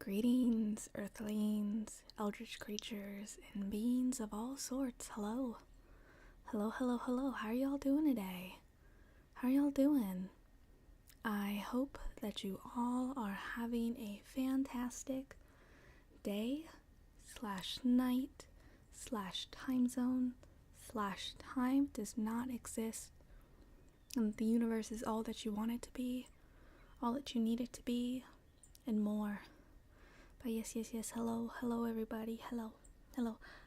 Greetings, earthlings, eldritch creatures, and beings of all sorts. Hello. Hello, hello, hello. How are y'all doing today? How are y'all doing? I hope that you all are having a fantastic day / night / time zone / time does not exist. And the universe is all that you want it to be, all that you need it to be, and more. But yes, hello everybody, hello.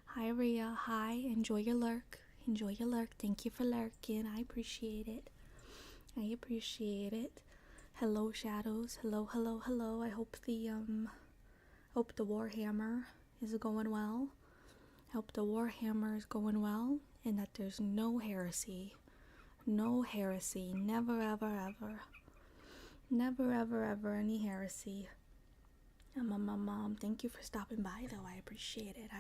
Hi Rhea, hi, enjoy your lurk, thank you for lurking, I appreciate it. Hello shadows, hello, I hope the Warhammer is going well. And that there's no heresy, never ever any heresy. Mom, thank you for stopping by though. I appreciate it.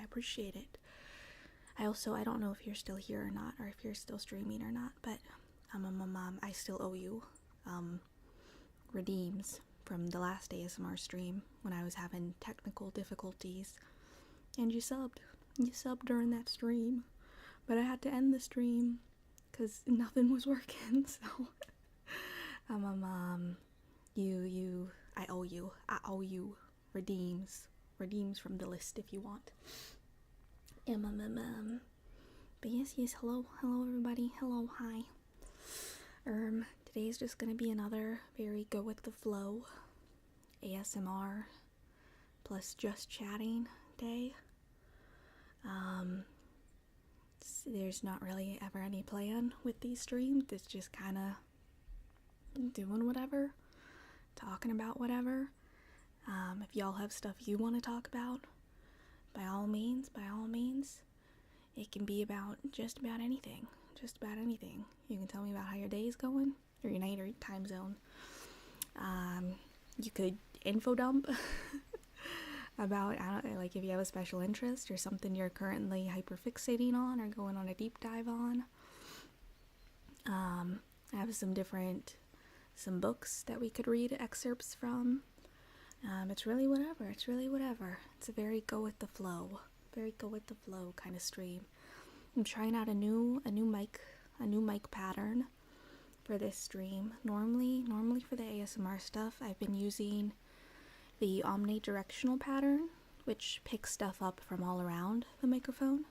I don't know if you're still here or not, or if you're still streaming or not, but Mom, I still owe you redeems from the last ASMR stream when I was having technical difficulties, and you subbed during that stream, but I had to end the stream because nothing was working. So I owe you redeems from the list if you want. But yes, hello everybody, hello, hi. Today's just gonna be another very go with the flow ASMR plus just chatting day. There's not really ever any plan with these streams. It's just kind of doing whatever, talking about whatever. If y'all have stuff you want to talk about, by all means, it can be about just about anything. You can tell me about how your day's going, or your night, or your time zone. You could info dump about, like if you have a special interest or something you're currently hyperfixating on or going on a deep dive on. I have some books that we could read excerpts from. It's really whatever. It's a very go with the flow kind of stream. I'm trying out a new mic pattern for this stream. Normally for the ASMR stuff, I've been using the omnidirectional pattern, which picks stuff up from all around the microphone.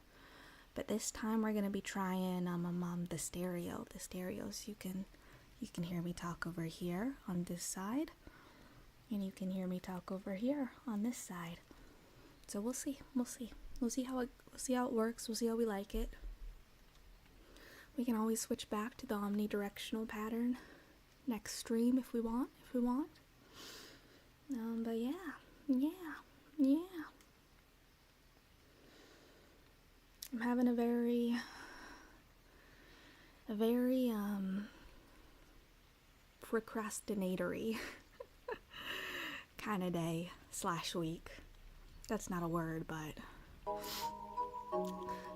But this time we're gonna be trying the stereo. So you can hear me talk over here on this side, and you can hear me talk over here on this side. So we'll see how it works. We'll see how we like it. We can always switch back to the omnidirectional pattern next stream if we want. But yeah. I'm having a very procrastinatory kind of day / week. That's not a word, but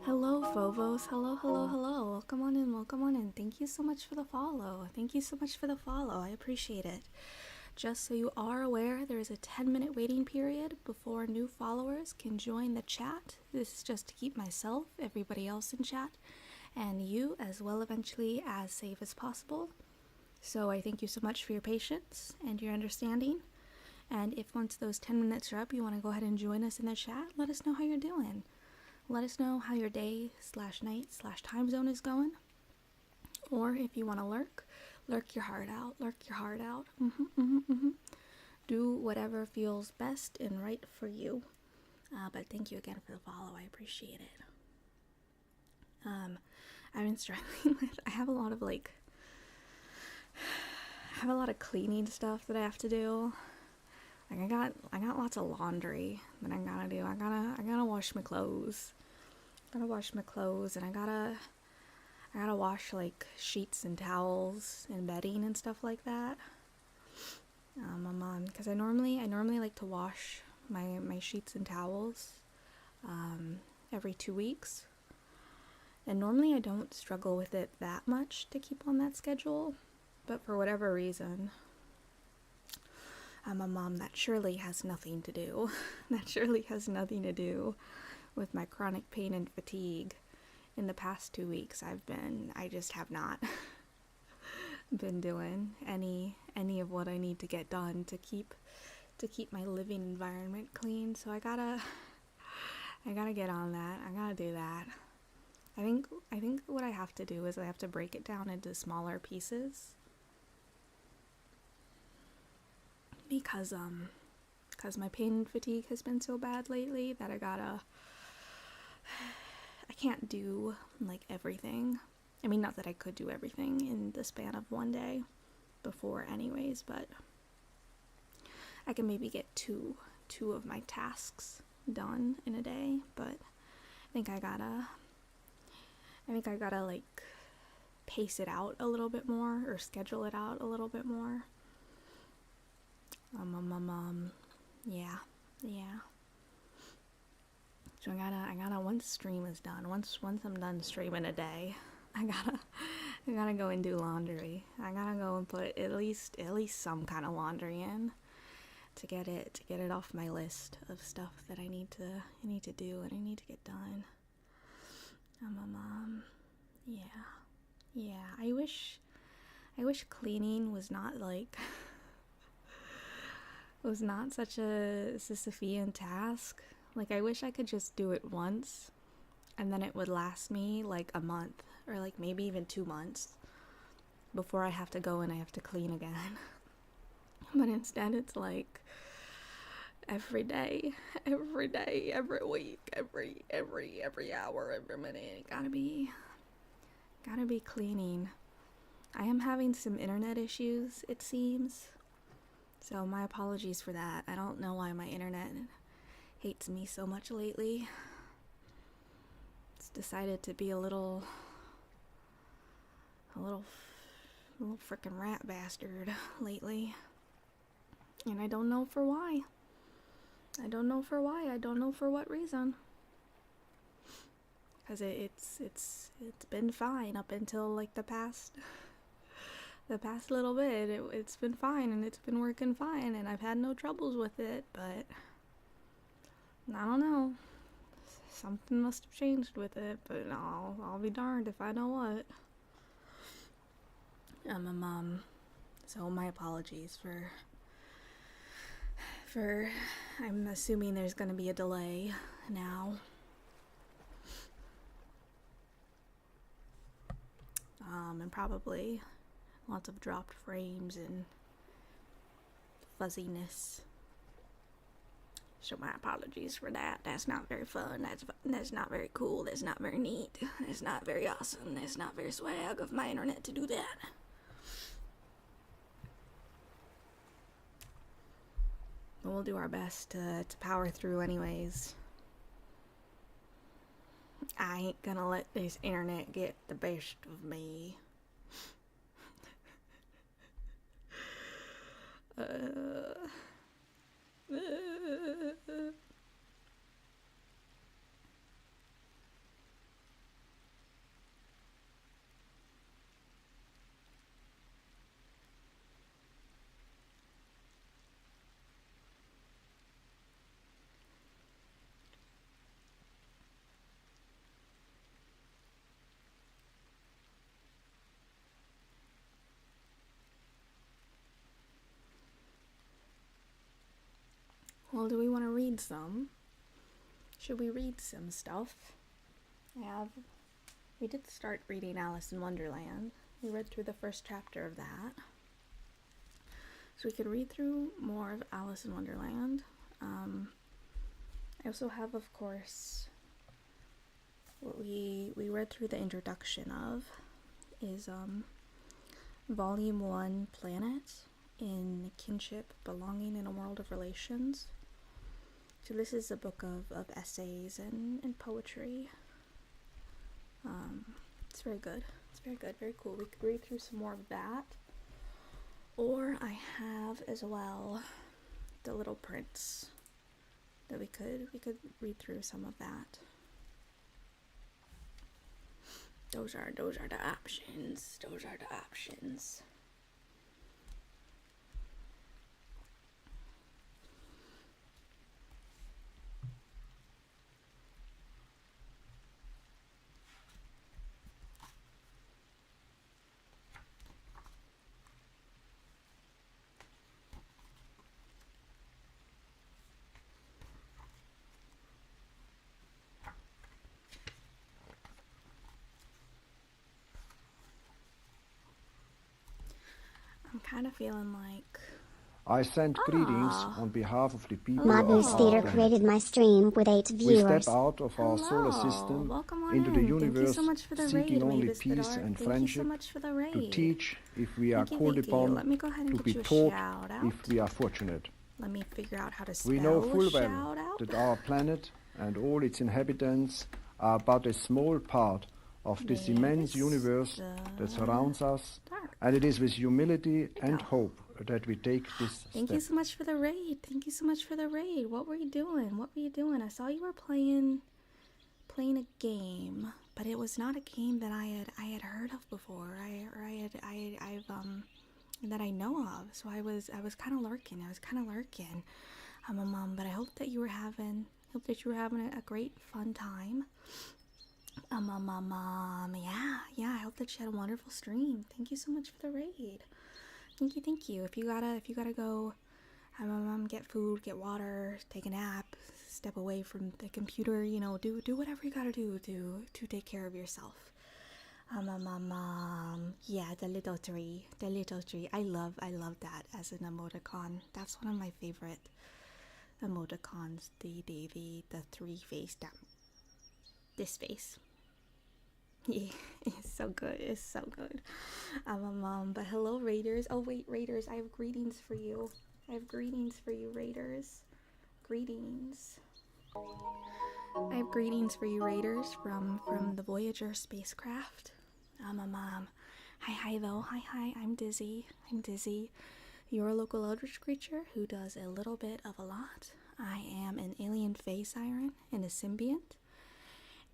hello Phobos, hello, welcome on in. Thank you so much for the follow. I appreciate it. Just so you are aware, there is a 10-minute waiting period before new followers can join the chat. This is just to keep myself, everybody else in chat, and you as well eventually as safe as possible. So I thank you so much for your patience and your understanding. And if once those 10 minutes are up, you want to go ahead and join us in the chat, let us know how you're doing. Let us know how your day / night / time zone is going. Or if you want to lurk your heart out. Do whatever feels best and right for you. But thank you again for the follow. I appreciate it. I've been struggling with, I have a lot of cleaning stuff that I have to do. Like I got lots of laundry that I gotta do. I gotta wash my clothes. And I gotta wash like sheets and towels and bedding and stuff like that. Because I normally like to wash my sheets and towels every 2 weeks. And normally I don't struggle with it that much to keep on that schedule, but for whatever reason, I'm a mom that surely has nothing to do. That surely has nothing to do with my chronic pain and fatigue. In the past 2 weeks, I just have not been doing any of what I need to get done to keep my living environment clean. So I gotta get on that. I gotta do that. I think what I have to do is I have to break it down into smaller pieces. Because my pain and fatigue has been so bad lately that I can't do like everything. I mean, not that I could do everything in the span of one day before anyways, but I can maybe get two of my tasks done in a day, but I think I gotta like pace it out a little bit more, or schedule it out a little bit more. Yeah. So I gotta once stream is done, once I'm done streaming a day, I gotta go and do laundry. I gotta go and put at least some kind of laundry in to get it off my list of stuff that I need to do and I need to get done. Yeah. I wish cleaning was not like was not such a Sisyphean task. Like, I wish I could just do it once and then it would last me like a month or like maybe even 2 months before I have to go and I have to clean again. But instead it's like every day, every week, every hour, every minute, gotta be cleaning. I am having some internet issues, it seems. So my apologies for that. I don't know why my internet hates me so much lately. It's decided to be a little frickin' rat bastard lately. And I don't know for why. I don't know for what reason. Because it's been fine up until like the past little bit. It's been fine and it's been working fine and I've had no troubles with it, but I don't know. Something must have changed with it, but I'll be darned if I know what. I'm a mom, so my apologies for I'm assuming there's gonna be a delay now. And probably lots of dropped frames and fuzziness. So my apologies for that. That's not very fun. That's not very cool. That's not very neat. That's not very awesome. That's not very swag of my internet to do that. But we'll do our best to power through anyways. I ain't gonna let this internet get the best of me. Well, do we want to read some? Should we read some stuff? We did start reading Alice in Wonderland. We read through the first chapter of that. So we could read through more of Alice in Wonderland. I also have, of course, what we read through the introduction of is Volume 1, Planet, in Kinship, Belonging in a World of Relations. So this is a book of essays and poetry. It's very good. It's very good, very cool. We could read through some more of that. Or I have as well The Little Prince, that we could read through some of that. Those are the options. kind of feeling like... I send greetings on behalf of the people Magnus of our Theater planet. created my stream with 8 We viewers. step out of our solar Hello. system Welcome on into the in. universe, Thank you so much for the seeking raid, only Mavis peace Bedard. and Thank friendship, you so much for the raid. to teach if we are Thank you, called thank you. upon, Let me go ahead and to get be you a taught shout out. if we are fortunate. Let me figure out how to spell We know full a well shout out. that our planet and all its inhabitants are but a small part of this immense universe that surrounds us, and it is with humility and hope that we take this step. Thank you so much for the raid. Thank you so much for the raid. What were you doing? What were you doing? I saw you were playing a game, but it was not a game that I had heard of before. That I know of. So I was kind of lurking. But I hope that you were having a great fun time. Yeah, I hope that you had a wonderful stream. Thank you so much for the raid. Thank you. If you gotta go, get food, get water, take a nap, step away from the computer, do whatever you gotta do to take care of yourself. Yeah, the little tree. I love that as an emoticon. That's one of my favorite emoticons. The three face down. This face. Yeah, it's so good. But hello, Raiders. Oh wait, Raiders, I have greetings for you. Raiders. Greetings. I have greetings for you, Raiders, from the Voyager spacecraft. Hi though. Hi. I'm Dizzy. You're a local eldritch creature who does a little bit of a lot. I am an alien fae siren and a symbiont.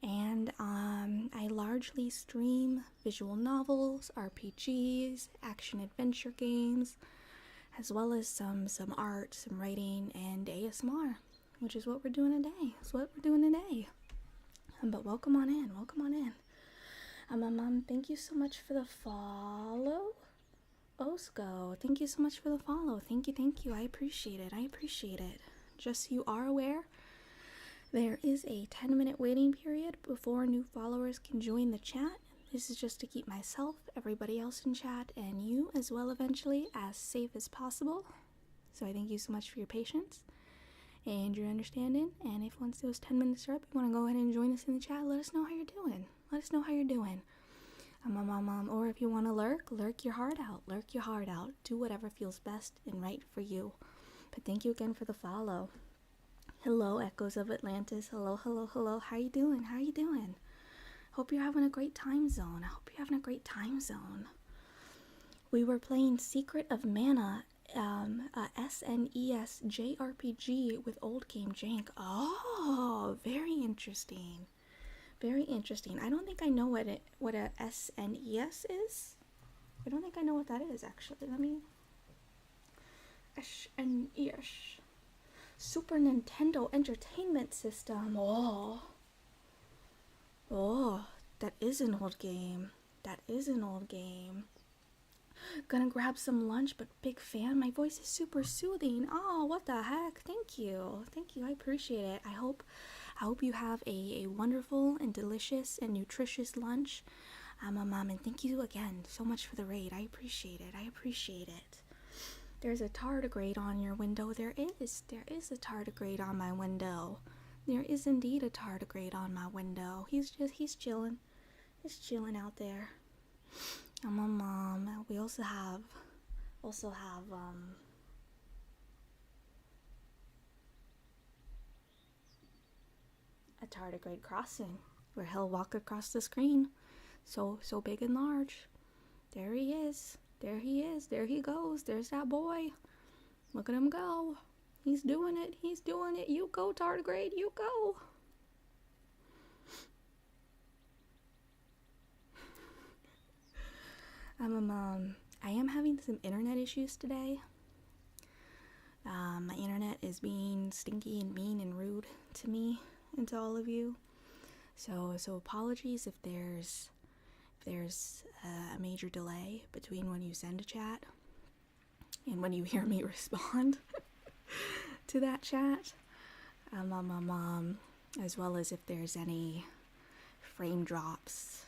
And I largely stream visual novels, RPGs, action adventure games, as well as some art, some writing, and ASMR, which is what we're doing today. But welcome on in. Thank you so much for the follow. Osco, thank you so much for the follow. Thank you. I appreciate it. Just so you are aware, there is a 10-minute waiting period before new followers can join the chat. This is just to keep myself, everybody else in chat, and you as well eventually as safe as possible. So I thank you so much for your patience and your understanding. And if once those 10 minutes are up, you want to go ahead and join us in the chat, let us know how you're doing. Or if you want to lurk your heart out. Do whatever feels best and right for you. But thank you again for the follow. Hello, Echoes of Atlantis. Hello. How you doing? Hope you're having a great time zone. We were playing Secret of Mana, a SNES JRPG with Old Game Jank. Oh, very interesting. I don't think I know what a SNES is. I don't think I know what that is, actually. Let me... SNES. Super Nintendo Entertainment System. Oh, that is an old game. Gonna grab some lunch, but big fan. My voice is super soothing. Oh, what the heck? Thank you. I appreciate it. I hope you have a wonderful and delicious and nutritious lunch. And thank you again so much for the raid. I appreciate it. There's a tardigrade on your window. There is a tardigrade on my window. There is indeed a tardigrade on my window. He's chilling. He's chilling out there. We also have a tardigrade crossing where he'll walk across the screen. So big and large. There he is. There he goes. There's that boy. Look at him go. He's doing it. You go, tardigrade. You go. I am having some internet issues today. My internet is being stinky and mean and rude to me and to all of you. So apologies if there's a major delay between when you send a chat and when you hear me respond to that chat. As well as if there's any frame drops,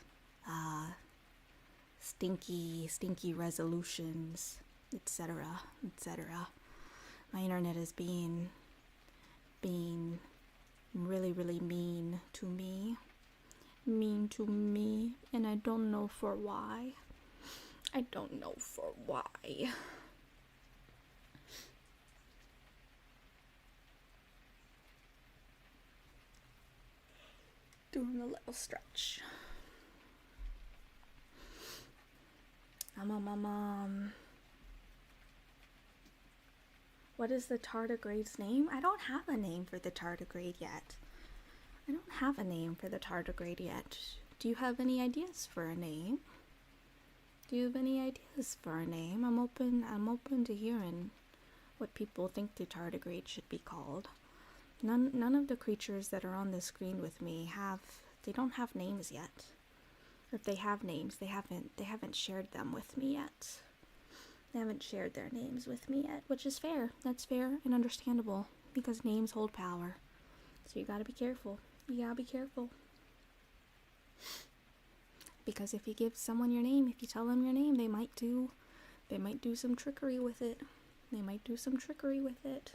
stinky resolutions, etc., etc. My internet is being really, really mean to me. Mean to me, and I don't know for why. I don't know for why. Doing a little stretch. What is the tardigrade's name? I don't have a name for the tardigrade yet. I don't have a name for the tardigrade yet. Do you have any ideas for a name? Do you have any ideas for a name? I'm open to hearing what people think the tardigrade should be called. None of the creatures that are on the screen with me they don't have names yet. If they have names, they haven't shared them with me yet. They haven't shared their names with me yet, which is fair. That's fair and understandable because names hold power. So you gotta be careful. You gotta be careful. Because if you give someone your name, if you tell them your name, they might do some trickery with it. They might do some trickery with it.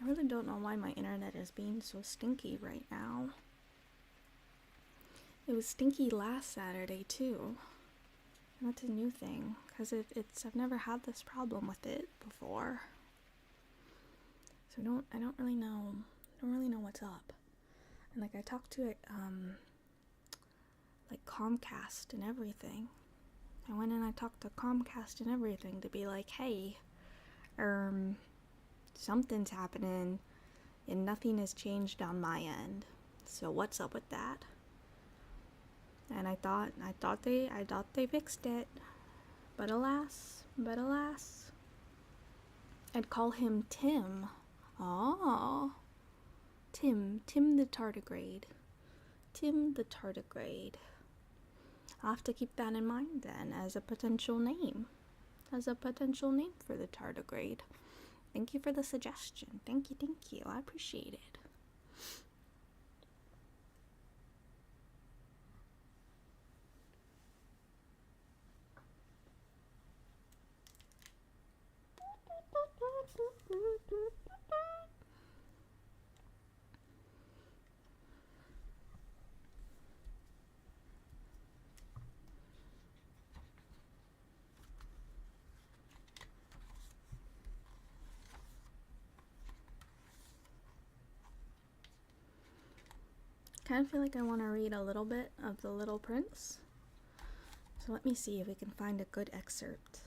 I really don't know why my internet is being so stinky right now. It was stinky last Saturday too. And that's a new thing, because I've never had this problem with it before. So I don't really know what's up. And like I talked to it, like Comcast and everything. I went and I talked to Comcast and everything to be like, hey, something's happening and nothing has changed on my end. So what's up with that? And I thought they fixed it. But alas. I'd call him Tim. Oh. Tim the tardigrade. Tim the tardigrade. I'll have to keep that in mind then as a potential name. As a potential name for the tardigrade. Thank you for the suggestion. Thank you. I appreciate it. Kind of feel like I want to read a little bit of The Little Prince. So let me see if we can find a good excerpt.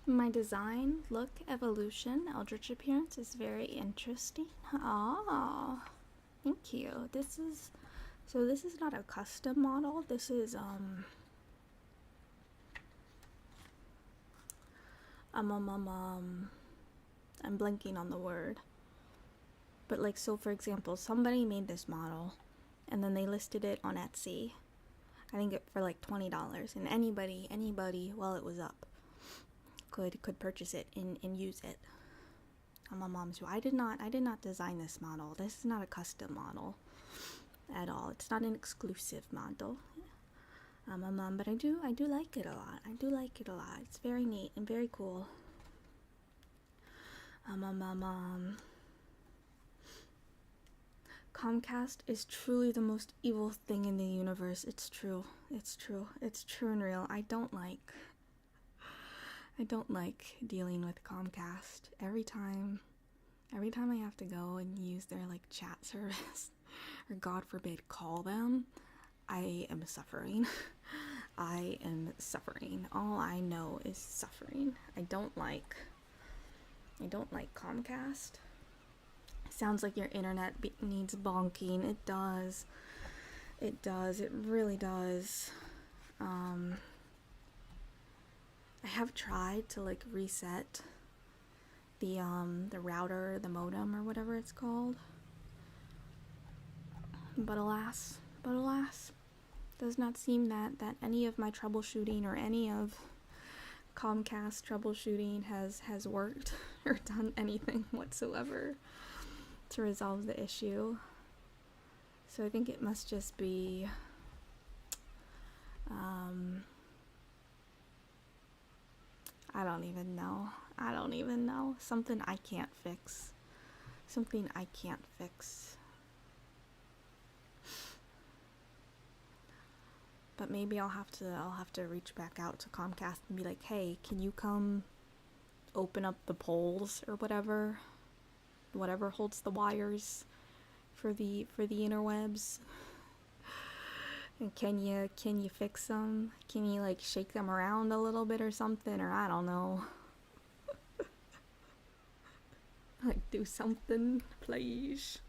My design, look, evolution, eldritch appearance is very interesting. Ah, thank you. This is not a custom model. This is I'm blanking on the word. But like, so for example, somebody made this model and then they listed it on Etsy. I think for like $20, and anybody while it was up could purchase it and use it. My mom's who I did not design this model. This is not a custom model at all. It's not an exclusive model. But I do like it a lot. It's very neat and very cool. Comcast is truly the most evil thing in the universe. It's true and real. I don't like dealing with Comcast. Every time Every time I have to go and use their like chat service, or God forbid call them, I am suffering. I am suffering. All I know is suffering. I don't like Comcast. It sounds like your internet needs bonking. It does. It does. It really does. I have tried to like reset the router, the modem, or whatever it's called. But alas, does not seem that any of my troubleshooting or any of Comcast troubleshooting has worked or done anything whatsoever to resolve the issue. So I think it must just be I don't even know. Something I can't fix. But maybe I'll have to reach back out to Comcast and be like, "Hey, can you come open up the poles or whatever holds the wires for the interwebs? And can you fix them? Can you like shake them around a little bit or something, or I don't know." Like, do something, please.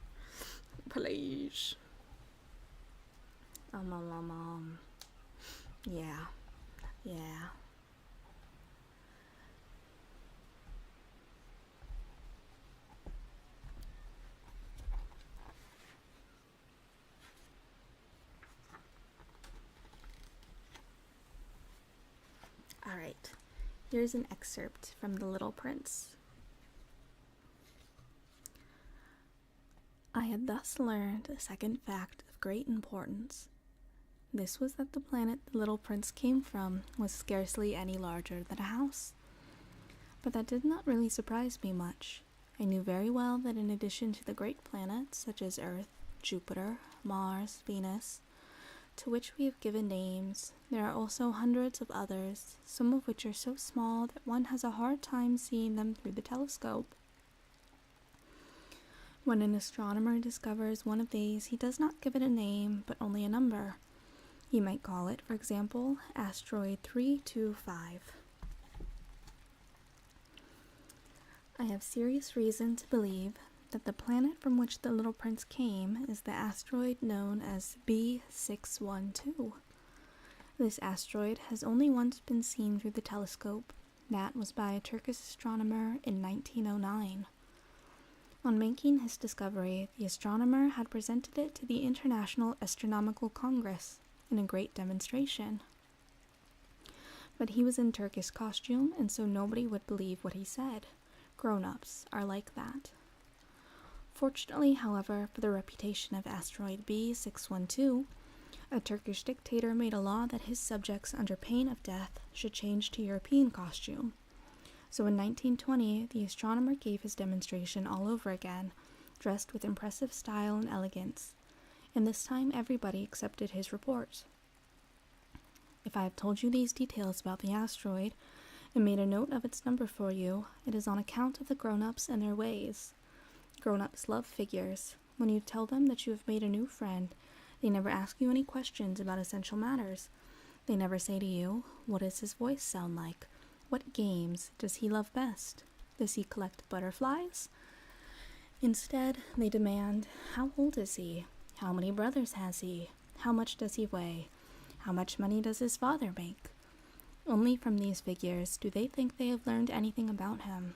Yeah. Alright, here's an excerpt from The Little Prince. I had thus learned a second fact of great importance. This was that the planet the little prince came from was scarcely any larger than a house. But that did not really surprise me much. I knew very well that in addition to the great planets such as Earth, Jupiter, Mars, Venus, to which we have given names, there are also hundreds of others, some of which are so small that one has a hard time seeing them through the telescope. When an astronomer discovers one of these, he does not give it a name, but only a number. He might call it, for example, asteroid 325. I have serious reason to believe that the planet from which the little prince came is the asteroid known as B612. This asteroid has only once been seen through the telescope. That was by a Turkish astronomer in 1909. On making his discovery, the astronomer had presented it to the International Astronomical Congress in a great demonstration. But he was in Turkish costume, and so nobody would believe what he said. Grown-ups are like that. Fortunately, however, for the reputation of asteroid B612, a Turkish dictator made a law that his subjects under pain of death should change to European costume. So in 1920, the astronomer gave his demonstration all over again, dressed with impressive style and elegance, and this time everybody accepted his report. If I have told you these details about the asteroid, and made a note of its number for you, it is on account of the grown-ups and their ways. Grown-ups love figures. When you tell them that you have made a new friend, they never ask you any questions about essential matters. They never say to you, "What does his voice sound like? What games does he love best? Does he collect butterflies?" Instead, they demand, "How old is he? How many brothers has he? How much does he weigh? How much money does his father make?" Only from these figures do they think they have learned anything about him.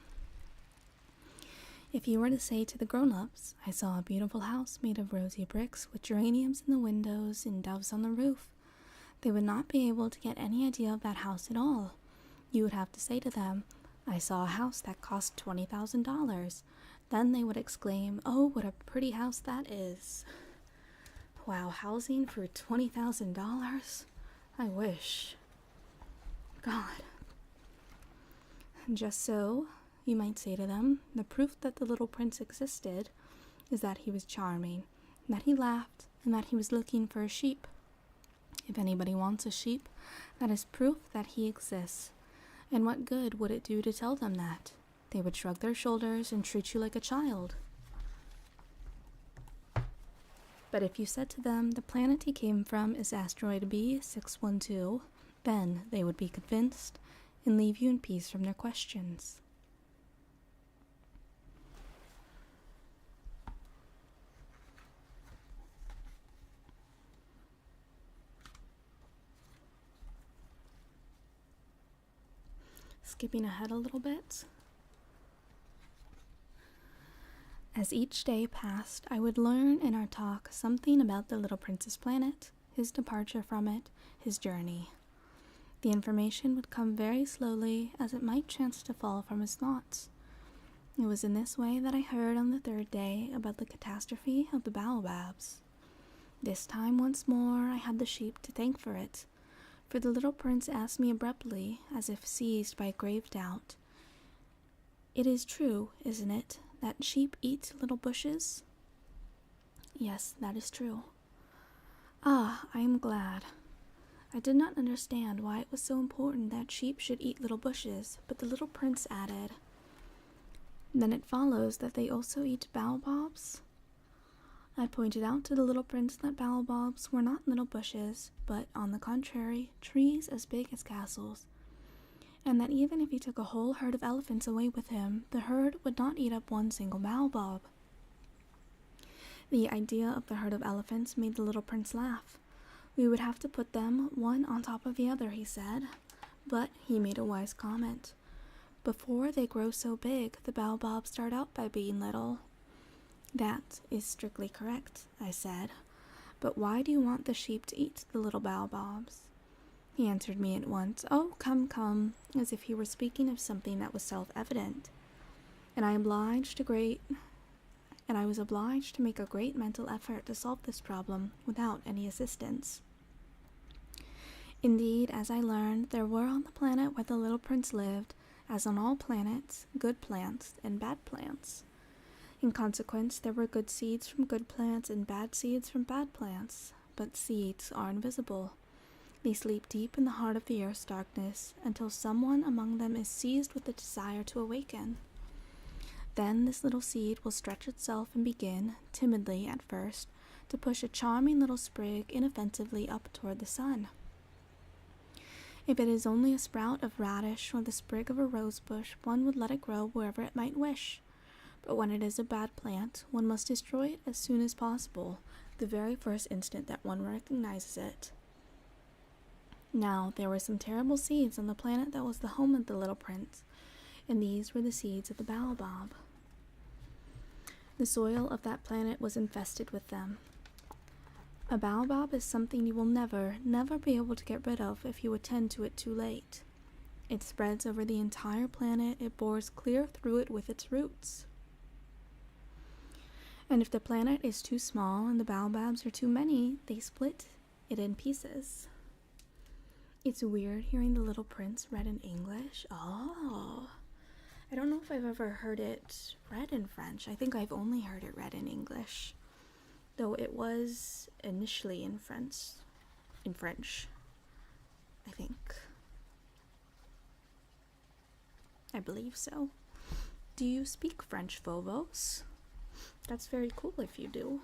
If you were to say to the grown-ups, "I saw a beautiful house made of rosy bricks with geraniums in the windows and doves on the roof," they would not be able to get any idea of that house at all. You would have to say to them, "I saw a house that cost $20,000. Then they would exclaim, "Oh, what a pretty house that is." Wow, housing for $20,000? I wish. God. Just so, you might say to them, the proof that the little prince existed is that he was charming, that he laughed, and that he was looking for a sheep. If anybody wants a sheep, that is proof that he exists. And what good would it do to tell them that? They would shrug their shoulders and treat you like a child. But if you said to them the planet he came from is asteroid B612, then they would be convinced and leave you in peace from their questions. Skipping ahead a little bit. As each day passed, I would learn in our talk something about the Little Prince's planet, his departure from it, his journey. The information would come very slowly, as it might chance to fall from his thoughts. It was in this way that I heard on the third day about the catastrophe of the baobabs. This time once more I had the sheep to thank for it, for the little prince asked me abruptly, as if seized by grave doubt, "It is true, isn't it, that sheep eat little bushes?" "Yes, that is true." "Ah, I am glad." I did not understand why it was so important that sheep should eat little bushes, but the little prince added, "Then it follows that they also eat baobabs?" I pointed out to the little prince that baobabs were not little bushes, but, on the contrary, trees as big as castles, and that even if he took a whole herd of elephants away with him, the herd would not eat up one single baobab. The idea of the herd of elephants made the little prince laugh. We would have to put them one on top of the other, he said, but he made a wise comment. Before they grow so big, the baobabs start out by being little. "That is strictly correct," I said, "but why do you want the sheep to eat the little baobabs?" He answered me at once, "Oh, come, come," as if he were speaking of something that was self-evident, and I was obliged to make a great mental effort to solve this problem without any assistance. Indeed, as I learned, there were on the planet where the little prince lived, as on all planets, good plants and bad plants. In consequence, there were good seeds from good plants and bad seeds from bad plants, but seeds are invisible. They sleep deep in the heart of the earth's darkness until someone among them is seized with the desire to awaken. Then this little seed will stretch itself and begin, timidly at first, to push a charming little sprig inoffensively up toward the sun. If it is only a sprout of radish or the sprig of a rose bush, one would let it grow wherever it might wish. But when it is a bad plant, one must destroy it as soon as possible, the very first instant that one recognizes it. Now, there were some terrible seeds on the planet that was the home of the little prince, and these were the seeds of the baobab. The soil of that planet was infested with them. A baobab is something you will never, never be able to get rid of if you attend to it too late. It spreads over the entire planet, it bores clear through it with its roots. And if the planet is too small and the baobabs are too many, they split it in pieces. It's weird hearing the Little Prince read in English. Oh, I don't know if I've ever heard it read in French. I think I've only heard it read in English, though it was initially in French, I think. I believe so. Do you speak French, Phobos? That's very cool if you do.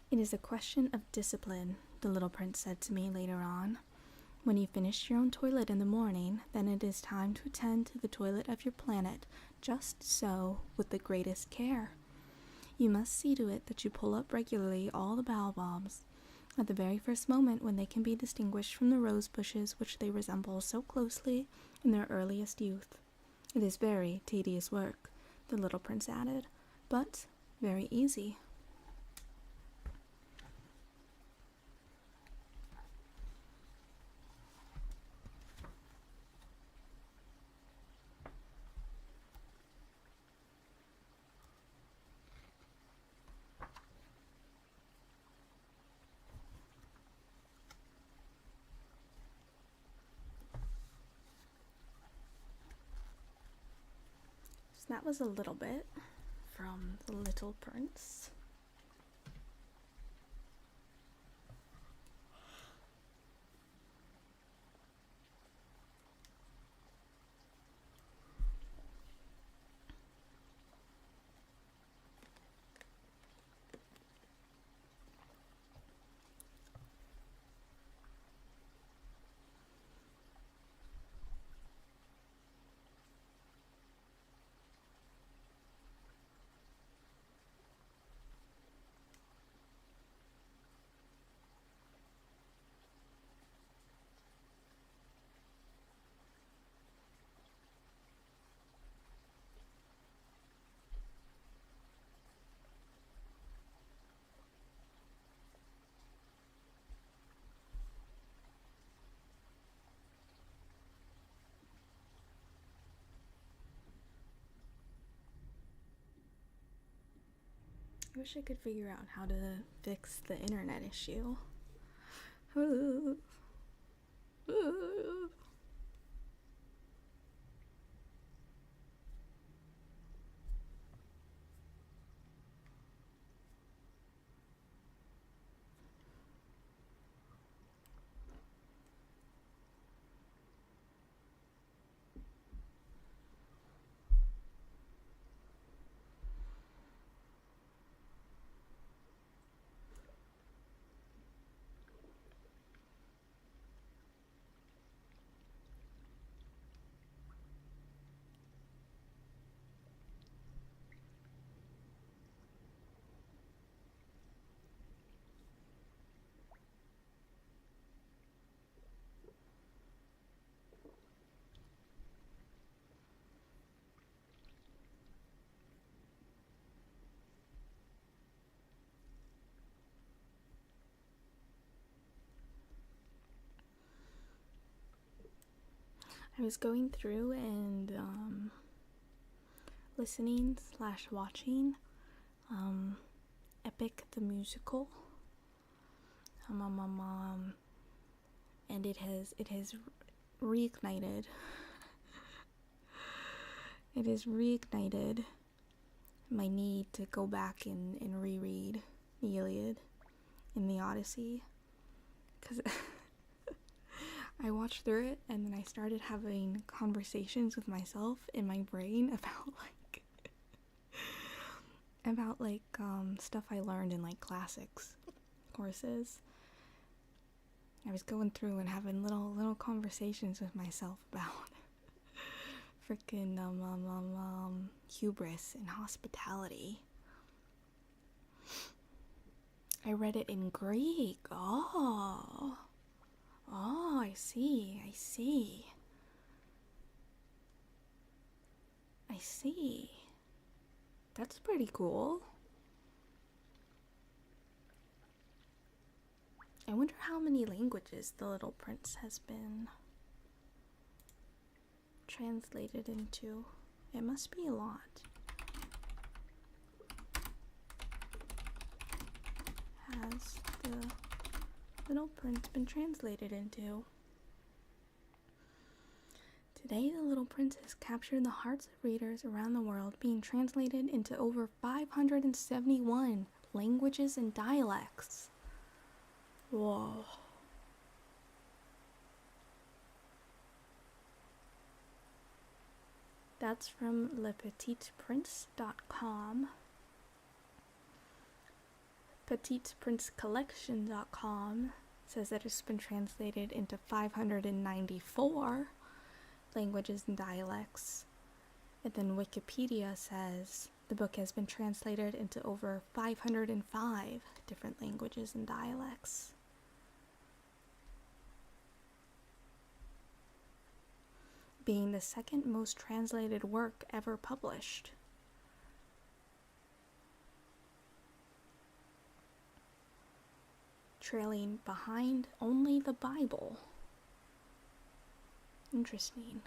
It is a question of discipline, the little prince said to me later on. When you finish your own toilet in the morning, then it is time to attend to the toilet of your planet, just so, with the greatest care. You must see to it that you pull up regularly all the baobabs, at the very first moment when they can be distinguished from the rose bushes which they resemble so closely in their earliest youth. It is very tedious work, the little prince added, but very easy. So that was a little bit from The Little Prince. I wish I could figure out how to fix the internet issue. I was going through and listening / watching Epic the Musical, and it has reignited. It has reignited my need to go back and reread the Iliad and the Odyssey, because I watched through it and then I started having conversations with myself in my brain about stuff I learned in like classics courses. I was going through and having little conversations with myself about freaking hubris and hospitality. I read it in Greek. Oh, I see. That's pretty cool. I wonder how many languages The Little Prince has been translated into. It must be a lot. Has The Little Prince been translated into? Today, The Little Prince has captured the hearts of readers around the world, being translated into over 571 languages and dialects. Whoa. That's from lepetiteprince.com. petiteprincecollection.com says that it's been translated into 594 languages and dialects. And then Wikipedia says the book has been translated into over 505 different languages and dialects. Being the second most translated work ever published. Trailing behind only the Bible. Interesting.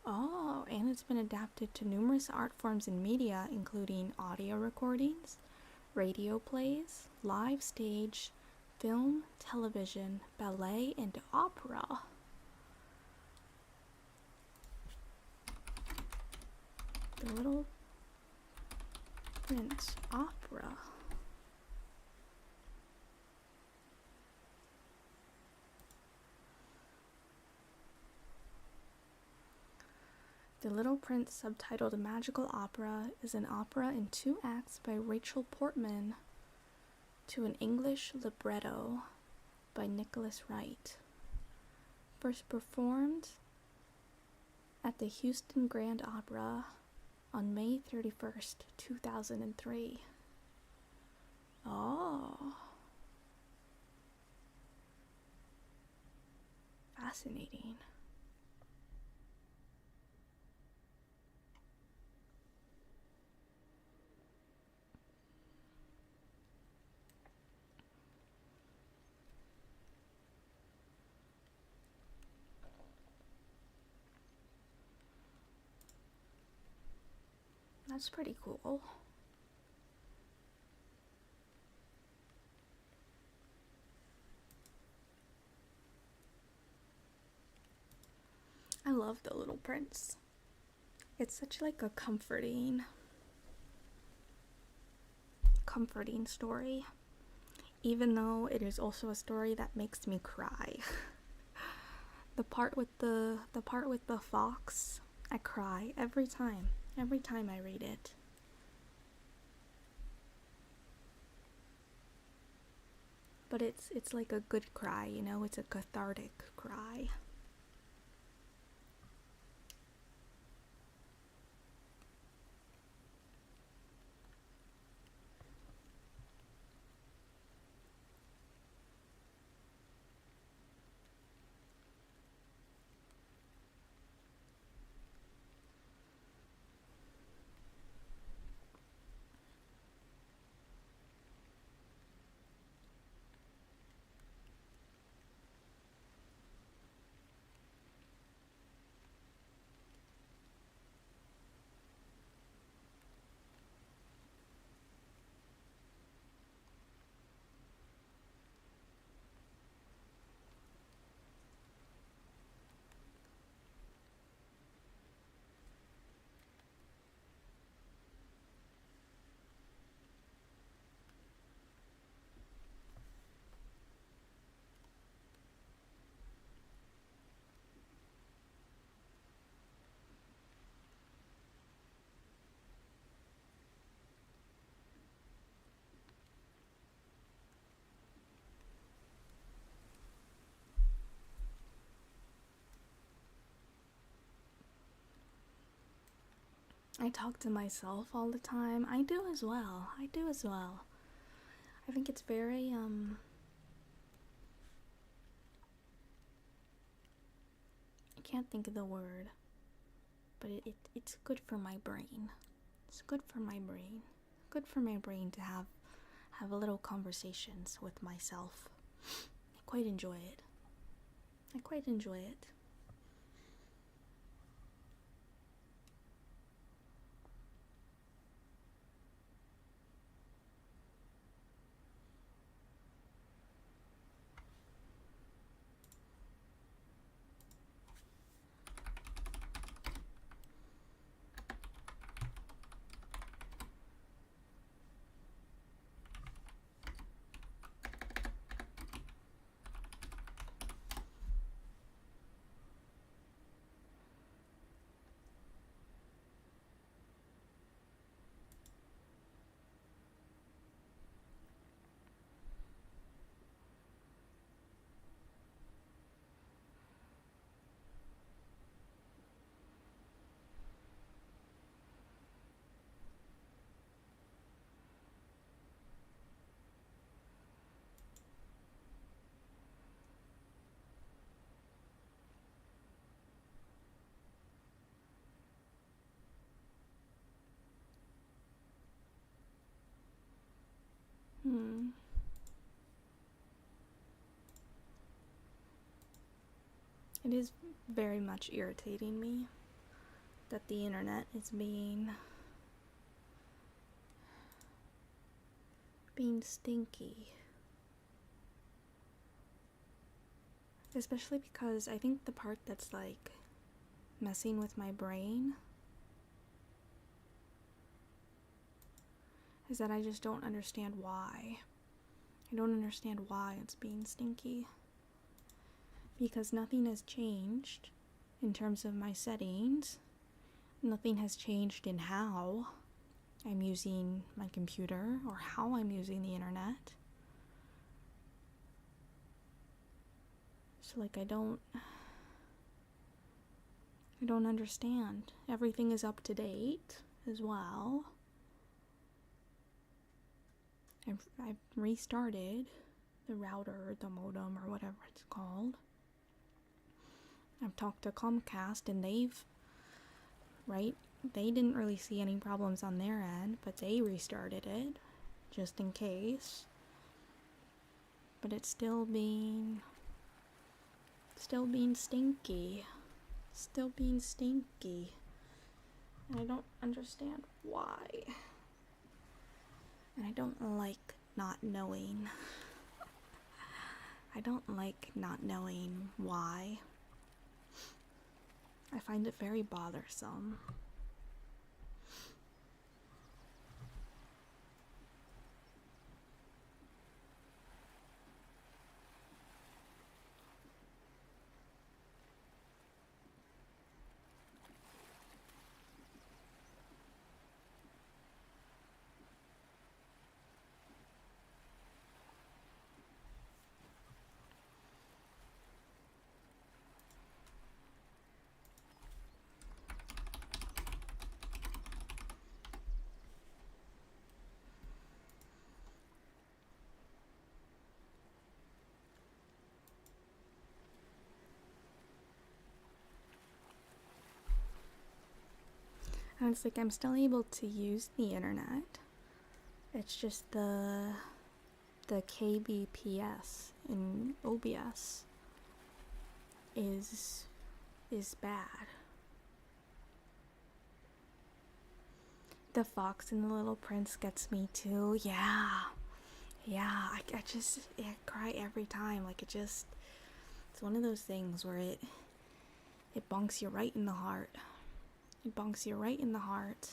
Oh, and it's been adapted to numerous art forms and media, including audio recordings, radio plays, live stage, film, television, ballet, and opera. The Little Prince opera. The Little Prince, subtitled A Magical Opera, is an opera in 2 acts by Rachel Portman to an English libretto by Nicholas Wright. First performed at the Houston Grand Opera on May 31st, 2003. Oh. Fascinating. That's pretty cool. love The Little Prince. It's such like a comforting story, even though it is also a story that makes me cry. The part with the fox, I cry every time I read it. But it's like a good cry, you know, it's a cathartic cry. I talk to myself all the time. I do as well. I think it's very, I can't think of the word, but it's good for my brain. It's good for my brain. Good for my brain to have a little conversations with myself. I quite enjoy it. It is very much irritating me that the internet is being stinky. Especially because I think the part that's like messing with my brain is that I just don't understand why. I don't understand why it's being stinky. Because nothing has changed in terms of my settings. Nothing has changed in how I'm using my computer or how I'm using the internet. So like I don't understand. Everything is up to date as well. I've restarted the router, the modem, or whatever it's called. I've talked to Comcast and they didn't really see any problems on their end, but they restarted it just in case. But it's still being stinky. Still being stinky. And I don't understand why. And I don't like not knowing. I don't like not knowing why. I find it very bothersome. And it's like I'm still able to use the internet. It's just the kbps in OBS is bad. The Fox and the Little Prince gets me too. Yeah, I cry every time. Like it's one of those things where it bonks you right in the heart. It bonks you right in the heart.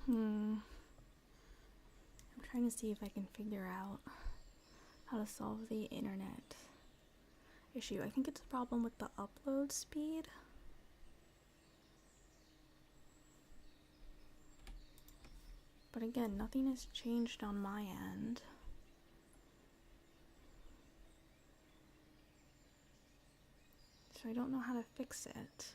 I'm trying to see if I can figure out how to solve the internet issue. I think it's a problem with the upload speed. But again, nothing has changed on my end. So I don't know how to fix it.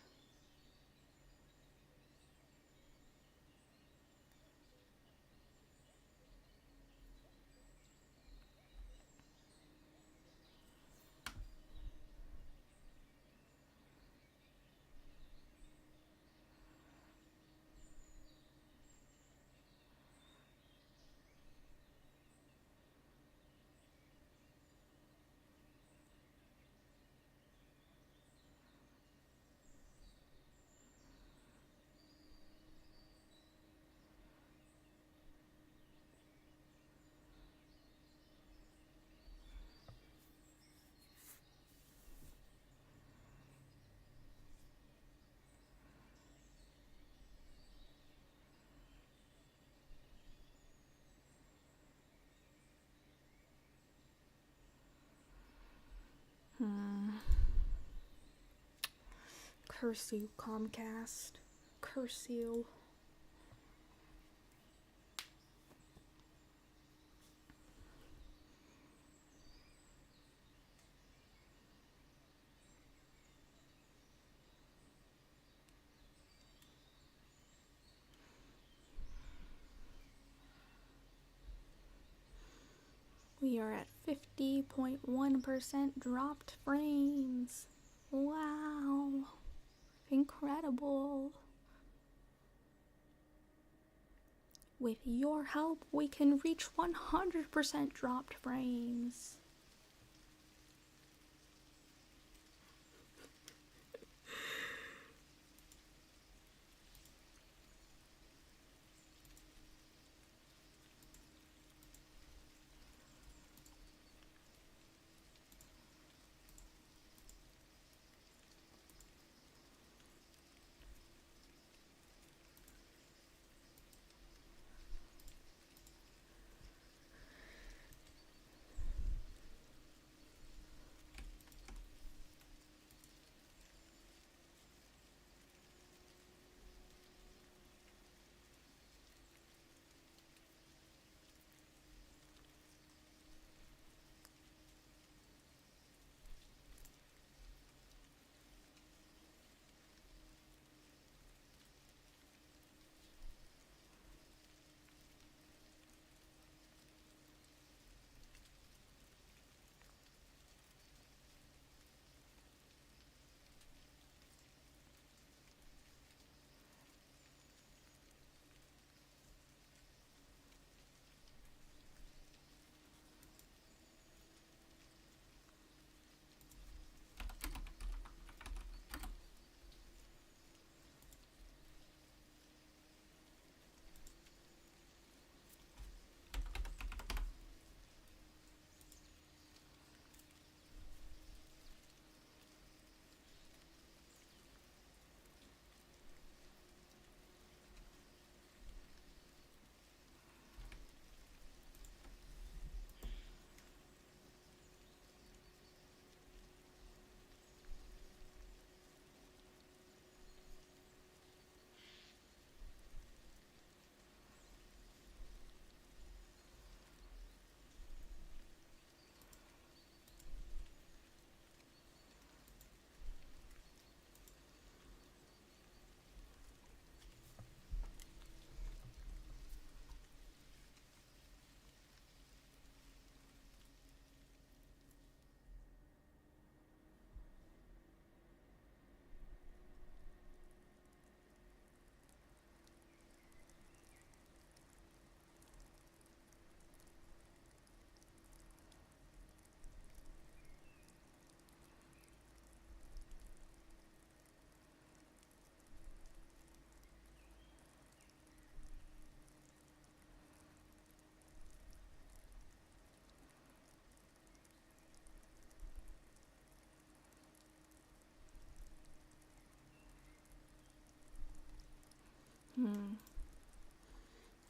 Curse you, Comcast. Curse you. We are at 50.1% dropped frames. Wow. Incredible. With your help, we can reach 100% dropped frames.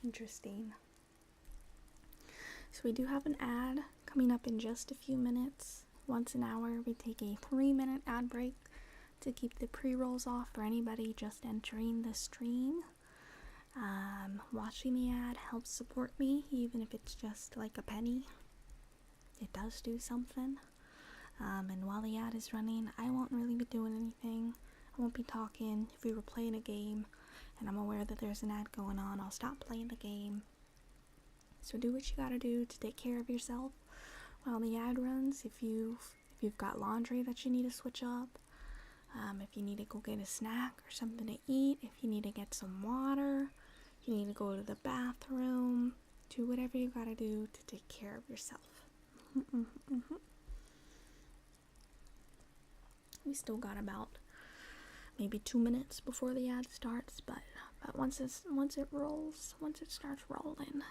Interesting. So we do have an ad coming up in just a few minutes. Once an hour, we take a 3-minute ad break to keep the pre-rolls off for anybody just entering the stream. Watching the ad helps support me, even if it's just like a penny. It does do something. And while the ad is running, I won't really be doing anything. I won't be talking. If we were playing a game and I'm aware that there's an ad going on, I'll stop playing the game. So do what you gotta do to take care of yourself while the ad runs. If you've got laundry that you need to switch up, if you need to go get a snack or something to eat, if you need to get some water, if you need to go to the bathroom, do whatever you gotta do to take care of yourself. We still got about maybe 2 minutes before the ad starts, but once it starts rolling,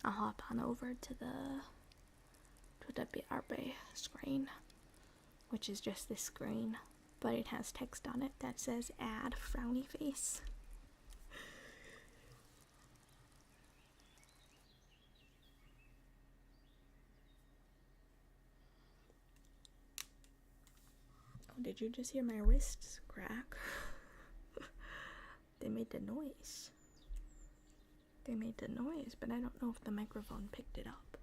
I'll hop on over to the BRB screen, which is just this screen, but it has text on it that says ad frowny face. Oh, did you just hear my wrists crack? They made the noise. But I don't know if the microphone picked it up.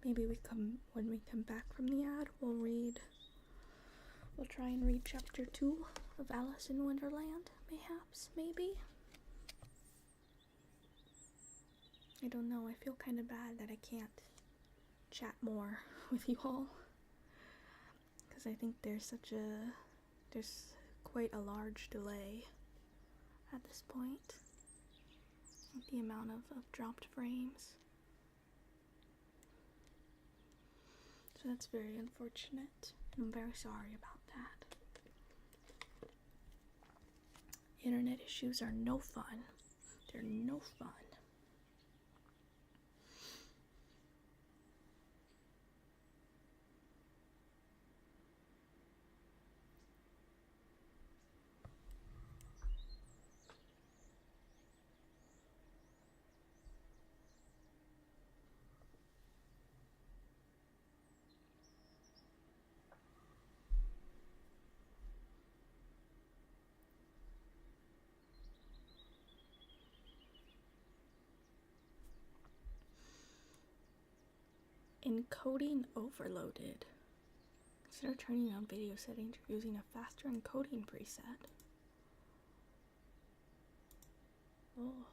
Maybe when we come back from the ad, we'll try and read chapter 2 of Alice in Wonderland, maybe. I don't know, I feel kind of bad that I can't chat more with you all, because I think there's quite a large delay at this point, with the amount of dropped frames. So that's very unfortunate. I'm very sorry about that. Internet issues are no fun. They're no fun. Encoding overloaded. Consider turning on video settings or using a faster encoding preset. Oh.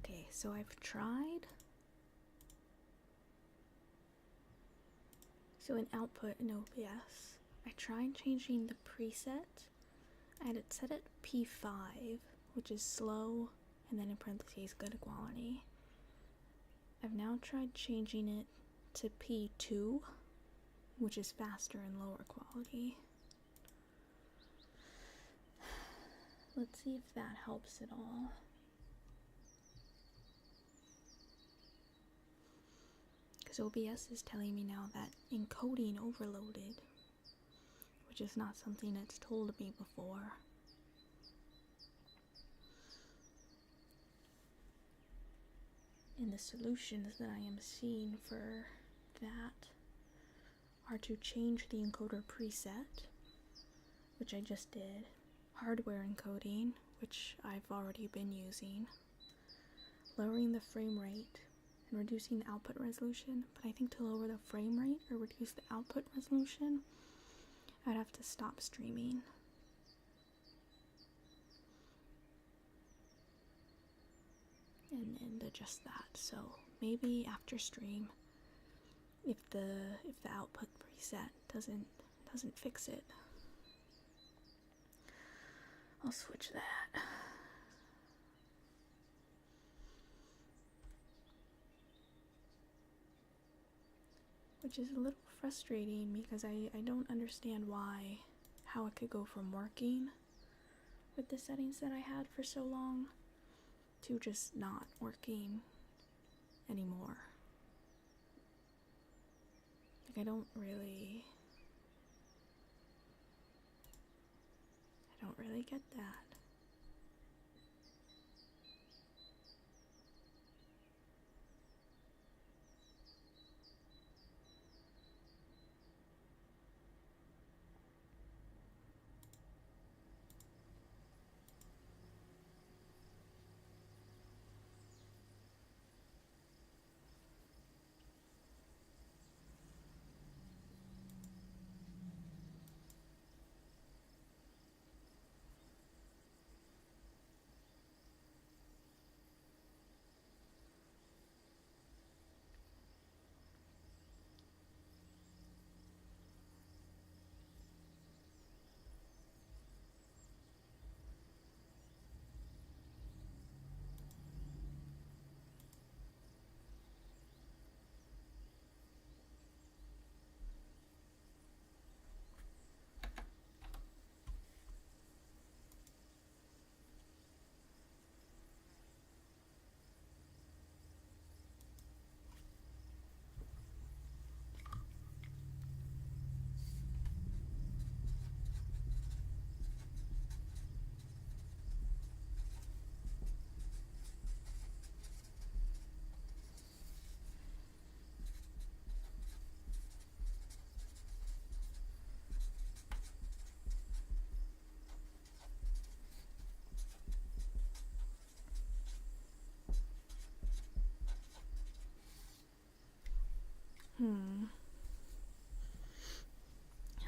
Okay, so I've tried. So in output in OBS, I tried changing the preset. I had it set at P5, which is slow, and then in parentheses, good quality. I've now tried changing it to P2, which is faster and lower quality. Let's see if that helps at all. Because OBS is telling me now that encoding overloaded, which is not something it's told me before. And the solutions that I am seeing for that are to change the encoder preset, which I just did, hardware encoding, which I've already been using, lowering the frame rate, and reducing the output resolution. But I think to lower the frame rate or reduce the output resolution, I'd have to stop streaming. And adjust that. So maybe after stream, if the output preset doesn't fix it, I'll switch that. Which is a little frustrating because I don't understand how it could go from working with the settings that I had for so long to just not working anymore. Like, I don't really get that.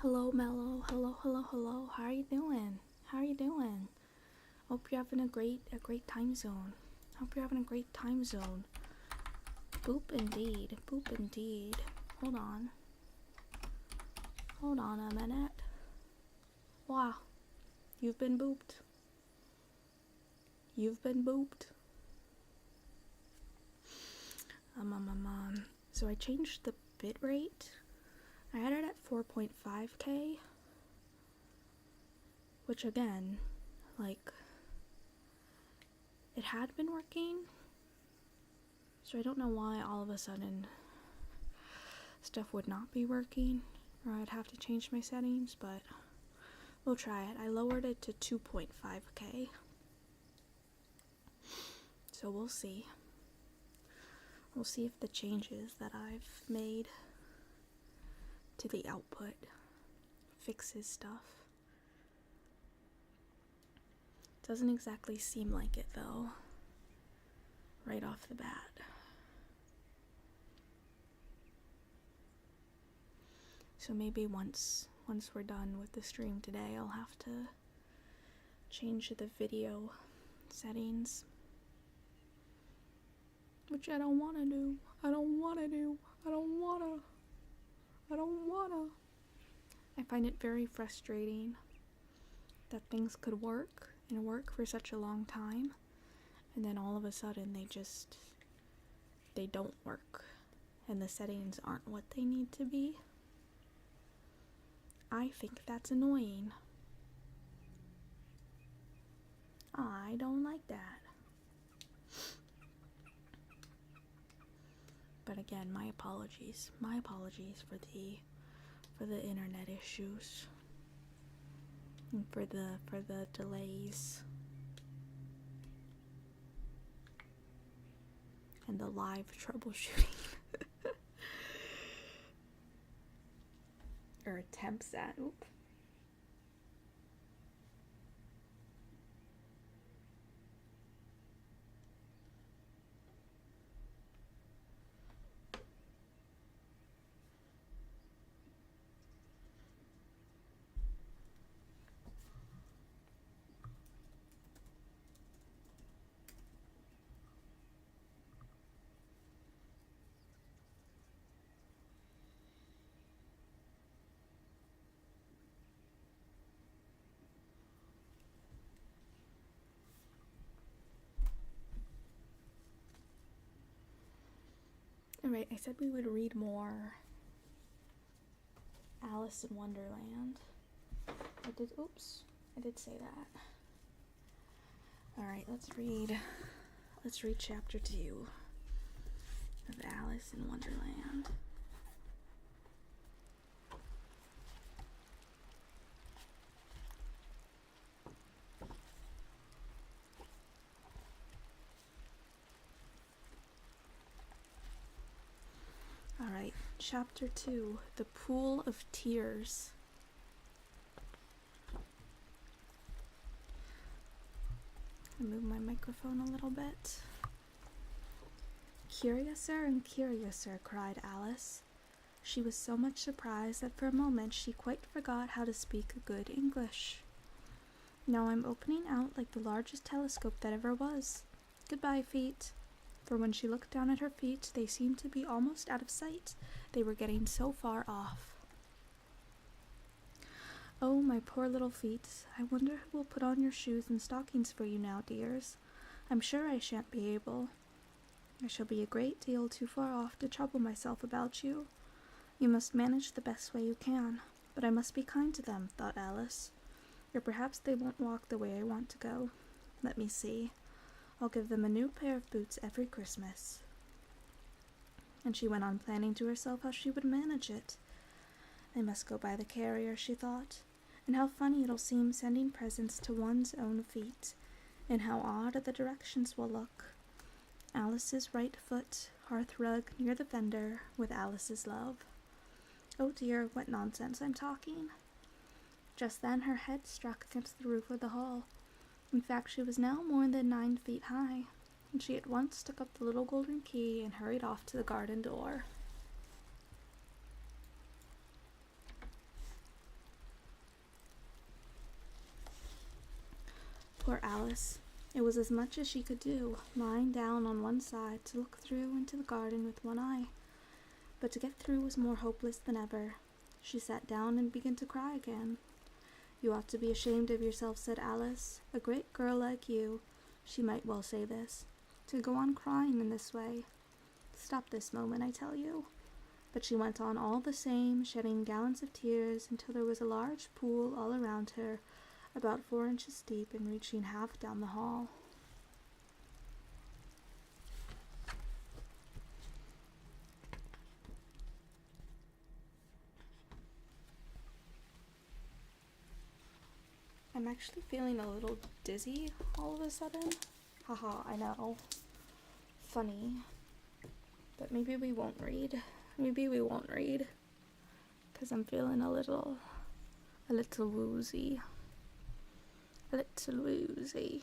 Hello, Mello. Hello. How are you doing? Hope you're having a great time zone. Boop indeed. Hold on a minute. Wow. You've been booped. So I changed the bit rate. I had it at 4.5K, which again, like, it had been working, so I don't know why all of a sudden stuff would not be working, or I'd have to change my settings, but we'll try it. I lowered it to 2.5K, so we'll see. We'll see if the changes that I've made to the output fixes stuff. Doesn't exactly seem like it though, right off the bat. So maybe once we're done with the stream today, I'll have to change the video settings. which I don't want to do. I don't want to do. I don't want to. I don't want to. I find it very frustrating that things could work and work for such a long time, and then all of a sudden they don't work, and the settings aren't what they need to be. I think that's annoying. I don't like that. But again, my apologies. My apologies for the internet issues and for the delays and the live troubleshooting or attempts at. Oop. Alright, I said we would read more Alice in Wonderland. I did say that. Alright, let's read chapter 2 of Alice in Wonderland. Alright, chapter 2, The Pool of Tears. I move my microphone a little bit. Curiouser and curiouser, cried Alice. She was so much surprised that for a moment she quite forgot how to speak good English. Now I'm opening out like the largest telescope that ever was. Goodbye, feet. For when she looked down at her feet, they seemed to be almost out of sight. They were getting so far off. Oh, my poor little feet. I wonder who will put on your shoes and stockings for you now, dears. I'm sure I shan't be able. I shall be a great deal too far off to trouble myself about you. You must manage the best way you can, but I must be kind to them, thought Alice. Or perhaps they won't walk the way I want to go. Let me see. I'll give them a new pair of boots every Christmas. And she went on planning to herself how she would manage it. I must go by the carrier, she thought, and how funny it'll seem sending presents to one's own feet, and how odd the directions will look. Alice's right foot, hearth rug near the fender, with Alice's love. Oh dear, what nonsense I'm talking. Just then her head struck against the roof of the hall. In fact, she was now more than 9 feet high, and she at once took up the little golden key and hurried off to the garden door. Poor Alice. It was as much as she could do, lying down on one side to look through into the garden with one eye. But to get through was more hopeless than ever. She sat down and began to cry again. You ought to be ashamed of yourself, said Alice. A great girl like you, she might well say this, to go on crying in this way. Stop this moment, I tell you. But she went on all the same, shedding gallons of tears until there was a large pool all around her, about 4 inches deep and reaching half down the hall. I'm actually feeling a little dizzy all of a sudden. Haha, I know. Funny. But maybe we won't read. Maybe we won't read. Because I'm feeling a little woozy. A little woozy.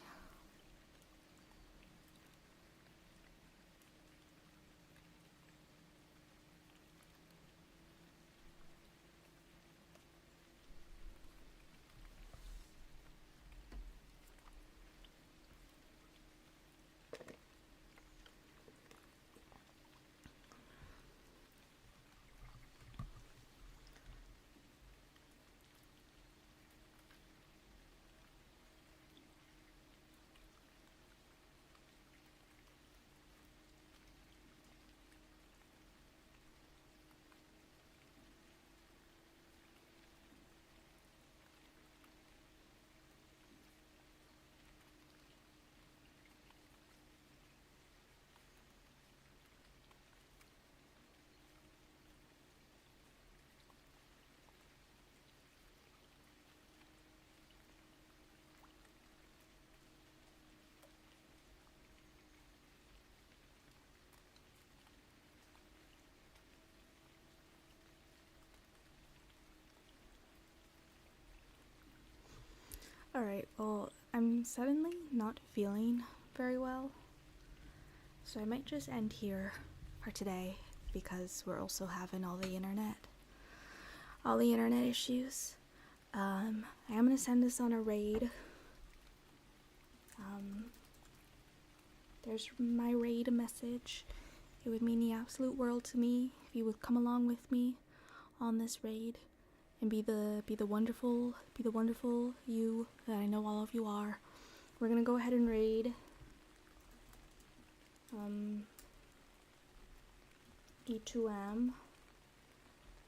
Alright, well, I'm suddenly not feeling very well, so I might just end here for today because we're also having all the internet issues. I am going to send this on a raid. There's my raid message. It would mean the absolute world to me if you would come along with me on this raid and be the wonderful you that I know all of you are. We're gonna go ahead and raid E2M,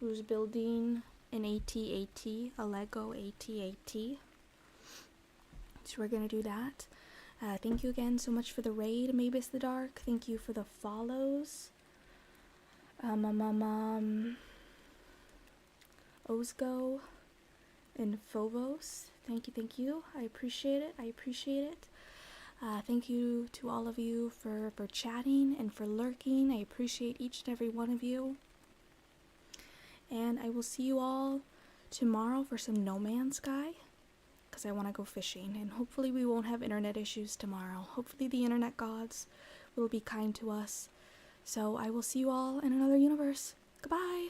who's building an AT-AT, a Lego AT-AT. So we're gonna do that. Thank you again so much for the raid, Mavis the Dark. Thank you for the follows. Ozgo and Phobos. Thank you. I appreciate it. Thank you to all of you for chatting and for lurking. I appreciate each and every one of you. And I will see you all tomorrow for some No Man's Sky, because I want to go fishing, and hopefully we won't have internet issues tomorrow. Hopefully the internet gods will be kind to us. So I will see you all in another universe. Goodbye!